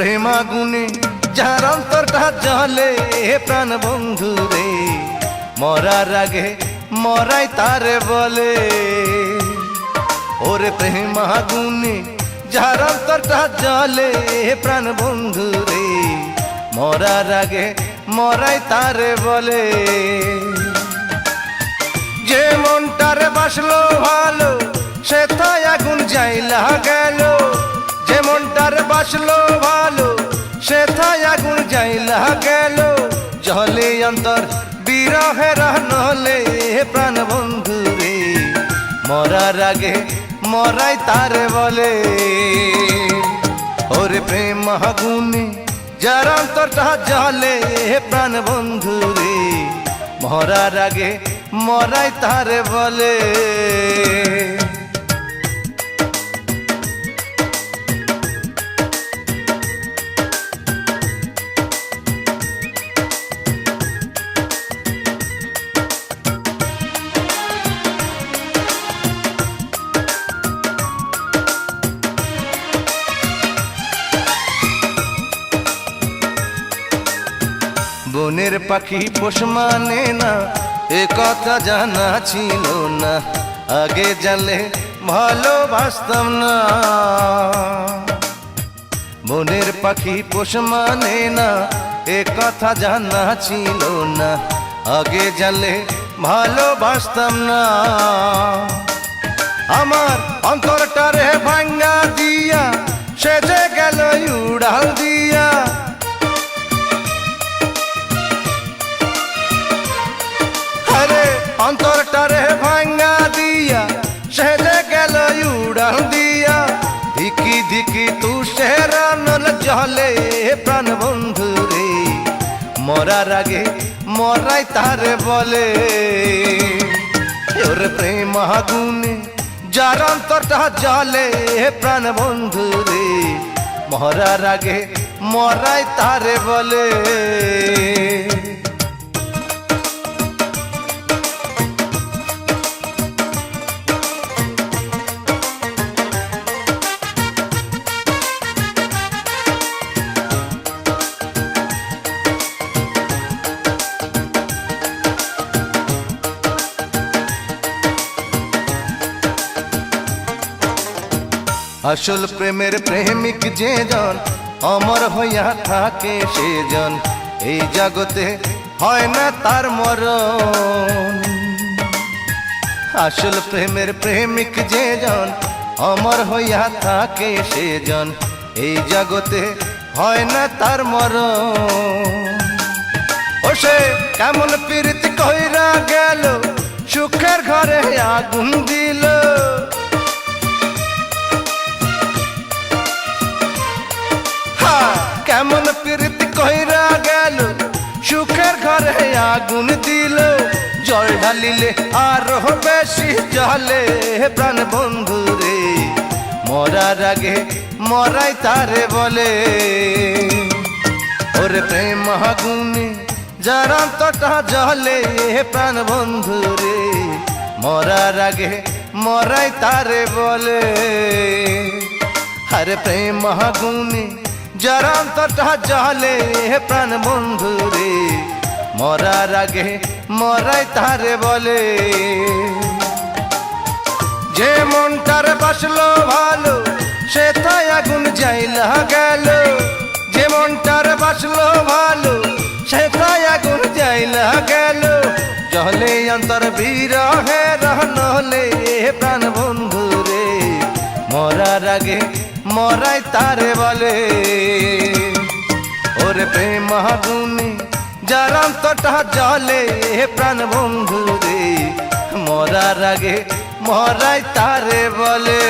প্রেম আগুনে যার অন্তরটা জ্বলে প্রাণ বন্ধু রে, মরার আগে মরাই তারে বলে। ওরে প্রেম আগুনে যার অন্তরটা জ্বলে প্রাণ বন্ধু রে, মরার আগে মরাই তারে বলে। যে মনটারে বাসলো ভালো সে তাই আগুন যাইলা গেল, যে মনটারে বাসলো ভালো সে তাই আগুন যাইলা গেল। জলে অন্তর বিরহের নহলে প্রাণ বন্ধু রে, মরার আগে মরাই তারে বলে। ওরে প্রেম আগুনে যার অন্তরটা জ্বলে প্রাণ বন্ধু রে, মরার আগে মরাই তারে বলে। বনের পাখি পোষ মানে না এ কথা জানা ছিল না, আগে জানলে ভালোবাসতাম না। বনের পাখি পোষ মানে না এ কথা জানা ছিল না, আগে জানলে ভালোবাসতাম না। আমার অন্তরটারে ভাঙ্গা দিয়া সে যে গেল উড়াল দিয়া, অন্তরটারে ভাঙ্গা দিয়া সে যে গেল উড়াল দিয়া। ধিকি ধিকি তুষের নল জলে প্রাণ বন্ধু রে, মরার আগে মরাই তারে বলে। ওরে প্রেম আগুনে যার অন্তরটা জ্বলে প্রাণ বন্ধু রে, মরার আগে মরাই তারে বলে। আসল প্রেমের প্রেমিক যে জন অমর হইয়া থাকে সে জন, এই জগতে হয় না তার মরণ। আসল প্রেমের প্রেমিক যে জন অমর হইয়া থাকে সে জন, এই জগতে হয় না তার মরণ। ও সে কেমন প্রীতি কইরা গেল সুখের ঘরে আগুন দিল, কেমন প্রীতি কইরা গেল সুখের ঘরে আগুন দিল। জল ঢালিলে আরো বেশি জলে প্রাণ বন্ধু রে, মরার আগে মরাই তারে বলে। ওরে প্রেম আগুনে যার অন্তরটা জ্বলে প্রাণ বন্ধু রে, মরার আগে মরাই তারে বলে। আরে প্রেম আগুনে যার অন্তরটা জ্বলে প্রাণ বন্ধু রে, মরার আগে মরাই তারে বলে। যে মনটার বাসলো ভালো সে তাই আগুন যাইলা গেল, যে মনটার বাসলো ভালো সে তাই আগুন যাইলা গেল। জলে অন্তর বিরহে নহলে প্রাণ বন্ধু রে, মরার আগে মরাই তারে বলে। ওরে প্রেম আগুনে যার অন্তরটা জ্বলে প্রাণ বন্ধু রে, মরার আগে মরাই তারে বলে।